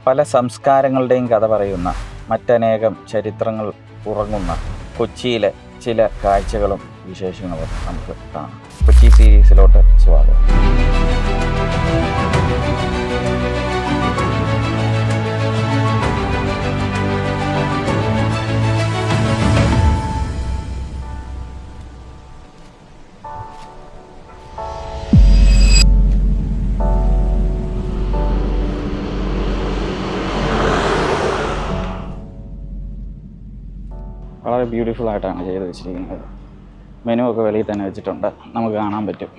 പല സംസ്കാരങ്ങളുടെയും കഥ പറയുന്ന മറ്റനേകം ചരിത്രങ്ങൾ ഉറങ്ങുന്ന കൊച്ചിയിലെ ചില കാഴ്ചകളും വിശേഷങ്ങളും നമുക്ക് കാണാം. കൊച്ചി സീരീസിലോട്ട് സ്വാഗതം. വളരെ ബ്യൂട്ടിഫുൾ ആയിട്ടാണ് ചെയ്ത് വെച്ചിരിക്കുന്നത്. മെനു ഒക്കെ വെളിയിൽ തന്നെ വെച്ചിട്ടുണ്ട്, നമുക്ക് കാണാൻ പറ്റും.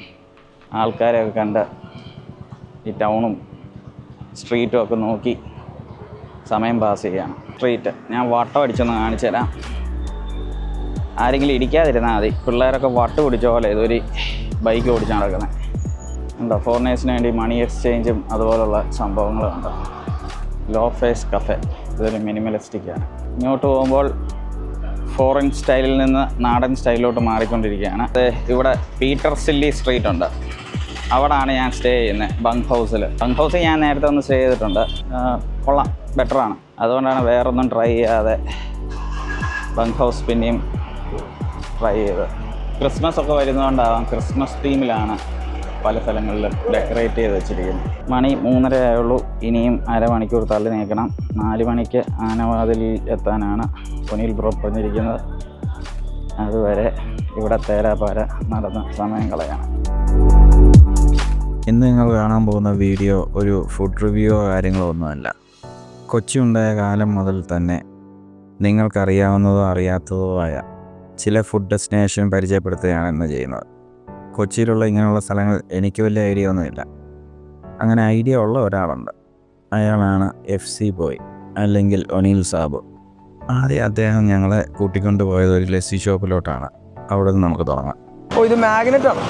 ആൾക്കാരെയൊക്കെ കണ്ട് ഈ ടൗണും സ്ട്രീറ്റും ഒക്കെ നോക്കി സമയം പാസ് ചെയ്യണം. സ്ട്രീറ്റ് ഞാൻ വട്ടം അടിച്ചൊന്ന് കാണിച്ചു തരാം. ആരെങ്കിലും ഇടിക്കാതിരുന്നാൽ മതി. പിള്ളേരൊക്കെ വട്ട് പിടിച്ച പോലെ ഇതൊരു ബൈക്ക് ഓടിച്ച് നടക്കുന്നത് ഉണ്ടോ. ഫോറിനേഴ്സിന് വേണ്ടി മണി എക്സ്ചേഞ്ചും അതുപോലുള്ള സംഭവങ്ങളുണ്ട്. ലോ ഫേസ് കഫേ, ഇതൊരു മിനിമലിസ്റ്റിക്കാണ്. ഇങ്ങോട്ട് പോകുമ്പോൾ ഫോറിൻ സ്റ്റൈലിൽ നിന്ന് നാടൻ സ്റ്റൈലിലോട്ട് മാറിക്കൊണ്ടിരിക്കുകയാണ്. ഇവിടെ പീറ്റർ സില്ലി സ്ട്രീറ്റ് ഉണ്ട്, അവിടെയാണ് ഞാൻ സ്റ്റേ ചെയ്യുന്നത്. ബങ്ക് ഹൗസിൽ ഞാൻ നേരത്തെ ഒന്ന് സ്റ്റേ ചെയ്തിട്ടുണ്ട്. കൊള്ളാം, ബെറ്ററാണ്. അതുകൊണ്ടാണ് വേറൊന്നും ട്രൈ ചെയ്യാതെ ബങ്ക് ഹൗസ് പിന്നെയും ട്രൈ ചെയ്തത്. ക്രിസ്മസ് ഒക്കെ വരുന്നതുകൊണ്ടാവാം ക്രിസ്മസ് തീമിലാണ് പല സ്ഥലങ്ങളിലും ഡെക്കറേറ്റ് ചെയ്ത് വെച്ചിരിക്കുന്നത്. മണി 3:30 ആയുള്ളൂ. ഇനിയും അരമണിക്കൂർ തള്ളി നീക്കണം. 4 മണിക്ക് ആനവാതിലിൽ എത്താനാണ് സുനിൽ ബ്രോ പറഞ്ഞിരിക്കുന്നത്. അതുവരെ ഇവിടെ തേരാപാര നടന്ന് സമയം കളയണം. ഇന്ന് നിങ്ങൾ കാണാൻ പോകുന്ന വീഡിയോ ഒരു ഫുഡ് റിവ്യൂയോ കാര്യങ്ങളോ ഒന്നുമല്ല. കൊച്ചി ഉണ്ടായ കാലം മുതൽ തന്നെ നിങ്ങൾക്കറിയാവുന്നതോ അറിയാത്തതോ ആയ ചില ഫുഡ് ഡെസ്റ്റിനേഷൻ പരിചയപ്പെടുത്തുകയാണ് ഇന്ന് ചെയ്യുന്നത്. കൊച്ചിയിലുള്ള ഇങ്ങനെയുള്ള സ്ഥലങ്ങൾ എനിക്ക് വലിയ ഐഡിയ ഒന്നുമില്ല. അങ്ങനെ ഐഡിയ ഉള്ള ഒരാളുണ്ട്, അയാളാണ് FC ബോയ് അല്ലെങ്കിൽ ഒനീൽ സാബ്. ആദ്യം അദ്ദേഹം ഞങ്ങളെ കൂട്ടിക്കൊണ്ട് പോയത് ഒരു ലസ്സി ഷോപ്പിലോട്ടാണ്. അവിടെ നിന്ന് നമുക്ക് തുടങ്ങാം. ഇത് മാഗ്നറ്റ് ആണ്.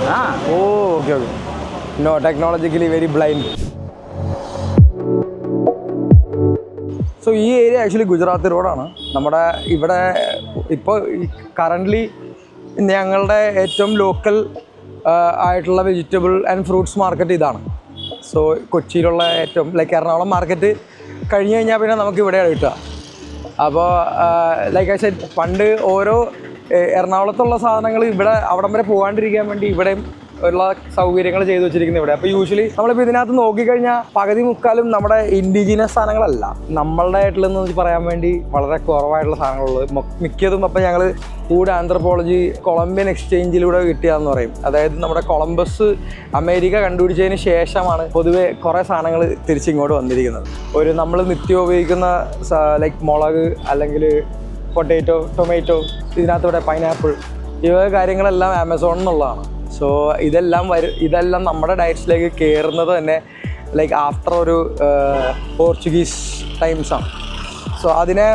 Okay. No, technologically very blind. So ഈ ഏരിയ ആക്ച്വലി ഗുജറാത്തി റോഡാണ്. നമ്മുടെ ഇവിടെ ഇപ്പോൾ കറൻ്റ്ലി ഞങ്ങളുടെ ഏറ്റവും ലോക്കൽ ആയിട്ടുള്ള വെജിറ്റബിൾ ആൻഡ് ഫ്രൂട്ട്സ് മാർക്കറ്റ് ഇതാണ്. സോ കൊച്ചിയിലുള്ള ഏറ്റവും എറണാകുളം മാർക്കറ്റ് കഴിഞ്ഞ് കഴിഞ്ഞാൽ പിന്നെ നമുക്ക് ഇവിടെയാണ് കിട്ടുക. അപ്പോൾ ഐ സെഡ്, പണ്ട് ഓരോ എറണാകുളത്തുള്ള സാധനങ്ങൾ ഇവിടെ അവിടം വരെ പോകാണ്ടിരിക്കാൻ വേണ്ടി ഇവിടെയും ഉള്ള സൗകര്യങ്ങൾ ചെയ്തു വെച്ചിരിക്കുന്നത് ഇവിടെ. അപ്പോൾ യൂഷ്വലി നമ്മളിപ്പോൾ ഇതിനകത്ത് നോക്കിക്കഴിഞ്ഞാൽ പകുതി മുക്കാലും നമ്മുടെ ഇൻഡിജിനസ് സാധനങ്ങളല്ല, നമ്മളുടെ ആയിട്ടുള്ളതെന്ന് പറയാൻ വേണ്ടി വളരെ കുറവായിട്ടുള്ള സാധനങ്ങളുള്ളത് മിക്കതും. അപ്പം ഞങ്ങൾ ഫുഡ് ആന്ത്രപ്പോളജി കൊളംബിയൻ എക്സ്ചേഞ്ചിലൂടെ കിട്ടിയതെന്ന് പറയും. അതായത് നമ്മുടെ കൊളംബസ് അമേരിക്ക കണ്ടുപിടിച്ചതിന് ശേഷമാണ് പൊതുവെ കുറേ സാധനങ്ങൾ തിരിച്ചിങ്ങോട്ട് വന്നിരിക്കുന്നത്. ഒരു നമ്മൾ നിത്യം ഉപയോഗിക്കുന്ന മുളക് അല്ലെങ്കിൽ പൊട്ടാറ്റോ, ടൊമാറ്റോ, ഇതിനകത്തൂടെ പൈനാപ്പിൾ, ഇവ കാര്യങ്ങളെല്ലാം ആമസോണിൽ നിന്നുള്ളതാണ്. സോ ഇതെല്ലാം നമ്മുടെ ഡയറ്റ്സിലേക്ക് കയറുന്നത് തന്നെ ആഫ്റ്റർ ഒരു പോർച്ചുഗീസ് ടൈംസാണ്. സോ അതിനെ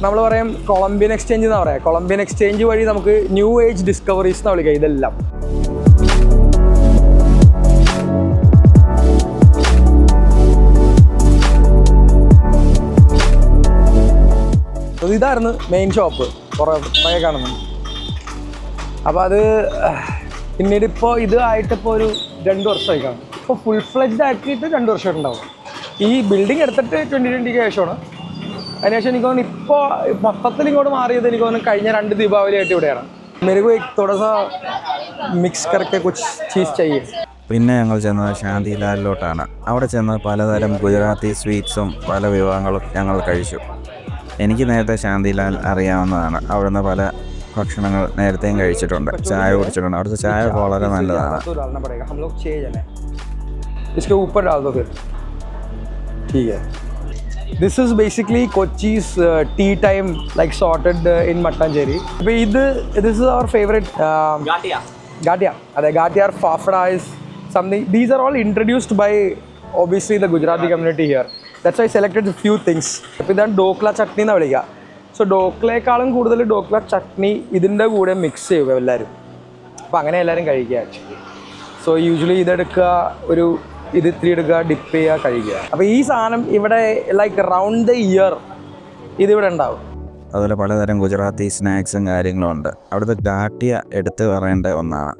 നമ്മൾ പറയും കൊളംബിയൻ എക്സ്ചേഞ്ച് എന്നാണ് പറയുക. കൊളംബിയൻ എക്സ്ചേഞ്ച് വഴി നമുക്ക് ന്യൂ ഏജ് ഡിസ്കവറീസ് എന്ന് വിളിക്കുക ഇതെല്ലാം. ഇതായിരുന്നു മെയിൻ ഷോപ്പ് കുറേ കാണുന്നുണ്ട്. അപ്പോൾ അത് പിന്നീട് ഇപ്പോൾ ഇത് ആയിട്ടിപ്പോൾ ഒരു 2 വർഷമായി കാണും. ഇപ്പോൾ ഫുൾ ഫ്ലെഡ്ജ് ആക്കിയിട്ട് 2 വർഷമായിട്ടുണ്ടാവും. ഈ ബിൽഡിംഗ് എടുത്തിട്ട് 2020 ശേഷമാണ്. അതിനുശേഷം എനിക്ക് തോന്നുന്നു ഇപ്പോൾ മൊത്തത്തിൽ ഇങ്ങോട്ട് മാറിയത് എനിക്ക് തോന്നുന്നു കഴിഞ്ഞ 2 ദീപാവലിയായിട്ട് ഇവിടെയാണ്. മെരുകു തോടസ മിക്സ് കറക്കെ കുച്ച് ചീസ് ചെയ്യും. പിന്നെ ഞങ്ങൾ ചെന്നത് ശാന്തിലാലിലോട്ടാണ്. അവിടെ ചെന്ന് പലതരം ഗുജറാത്തി സ്വീറ്റ്സും പല വിഭവങ്ങളും ഞങ്ങൾ കഴിച്ചു. എനിക്ക് നേരത്തെ ശാന്തിലാൽ അറിയാവുന്നതാണ്. അവിടുന്ന് പല ഭക്ഷണങ്ങൾ നേരത്തെയും കഴിച്ചിട്ടുണ്ട്, ചായ കുടിച്ചിട്ടുണ്ട്. അവിടുത്തെ ചായ വളരെ നല്ലതാണ്. This is basically Kochi's tea time sorted in Mattancherry. This is our favorite Gatia. Gatia or Fafda is something. These are all introduced by obviously the Gujarati community here. That's why I selected a few things. ഇതാണ് ഡോക്ല ചട്നി എന്ന് വിളിക്കുക. So ഡോക്ലയേക്കാളും കൂടുതൽ ഡോക്ല ചട്നി ഇതിൻ്റെ കൂടെ mix ചെയ്യുക എല്ലാവരും. അപ്പോൾ അങ്ങനെ എല്ലാവരും കഴിക്കുക ആക്ച്വലി. സോ യൂഷ്വലി ഇതെടുക്കുക, ഇത് ഇത്തിരി എടുക്കുക, ഡിപ്പ് ചെയ്യുക, കഴിക്കുക. അപ്പോൾ ഈ സാധനം ഇവിടെ റൗണ്ട് ദ ഇയർ ഇതിവിടെ ഉണ്ടാവും. അതുപോലെ പലതരം ഗുജറാത്തി സ്നാക്സും കാര്യങ്ങളും ഉണ്ട്. അവിടുത്തെ ഗാട്ടിയ എടുത്ത് പറയേണ്ട ഒന്നാണ്.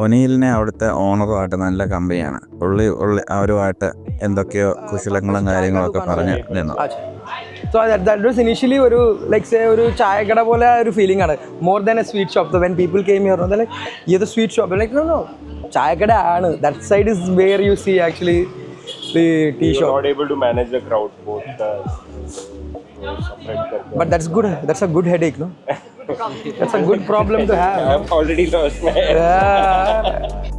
ഒനീലിനെ അവിടുത്തെ ഓണറുമായിട്ട് നല്ല കമ്പനിയാണ്. പുള്ളി അവരുമായിട്ട് എന്തൊക്കെയോ കുശലങ്ങളും കാര്യങ്ങളൊക്കെ പറഞ്ഞ് നിന്നു. So that was initially ഒരു like say ഒരു ചായക്കട പോലെ ഒരു ഫീലിംഗ് ആണ്, more than a sweet shop. So when people came here, they're like, "This is sweet shop." I'm like, no, ചായക്കട ആണ്. That side is where you see actually the tea shop. You're not able to manage the crowd both separate. But that's good. That's a good headache, no? That's a good problem to have. I'm already lost my head. Yeah.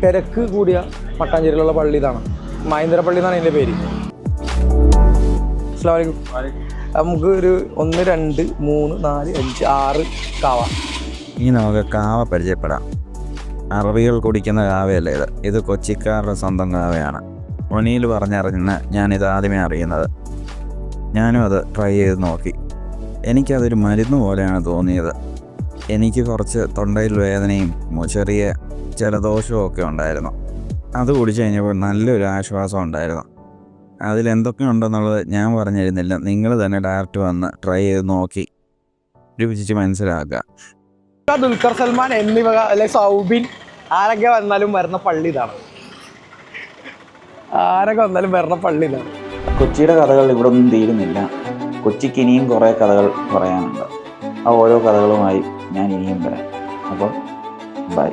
തിരക്ക് കൂടിയ മട്ടാഞ്ചേരിയിലുള്ള പള്ളി ഇതാണ്. മഹേന്ദ്ര പള്ളി എന്നാണ് ഇതിൻ്റെ പേര്. അസ്സലാമു അലൈക്കും. നമുക്ക് ഒരു 1 2 3 4 5 6 കാവ. ഇനി നമുക്ക് കാവ പരിചയപ്പെടാം. അറബികൾ കുടിക്കുന്ന കാവയല്ല ഇത് കൊച്ചിക്കാരുടെ സ്വന്തം കാവയാണ്. ഒനീൽ പറഞ്ഞറിഞ്ഞ് ഞാനിത് ആദ്യമേ അറിയുന്നത്. ഞാനും അത് ട്രൈ ചെയ്ത് നോക്കി. എനിക്കതൊരു മരുന്ന് പോലെയാണ് തോന്നിയത്. എനിക്ക് കുറച്ച് തൊണ്ടയിൽ വേദനയും ചെറിയ ജലദോഷവും ഒക്കെ ഉണ്ടായിരുന്നു. അത് കുടിച്ച് കഴിഞ്ഞപ്പോൾ നല്ലൊരു ആശ്വാസം ഉണ്ടായിരുന്നു. അതിലെന്തൊക്കെയുണ്ടെന്നുള്ളത് ഞാൻ പറഞ്ഞു തരുന്നില്ല, നിങ്ങൾ തന്നെ ഡയറക്റ്റ് വന്ന് ട്രൈ ചെയ്ത് നോക്കി രുചിച്ച് മനസ്സിലാക്കുക. ദുൽഖർ സൽമാൻ എന്നിവ അല്ലെ സൗബിൻ ആരൊക്കെ വന്നാലും വരുന്ന പള്ളി ഇതാണ്. ആരൊക്കെ വന്നാലും വരുന്ന പള്ളി ഇതാണ്. കൊച്ചിയുടെ കഥകൾ ഇവിടെ ഒന്നും തീരുന്നില്ല. കൊച്ചിക്ക് ഇനിയും കുറേ കഥകൾ പറയാനുണ്ട്. ആ ഓരോ കഥകളുമായി ഞാൻ ഇനിയും വരാം. അപ്പോൾ ബൈ.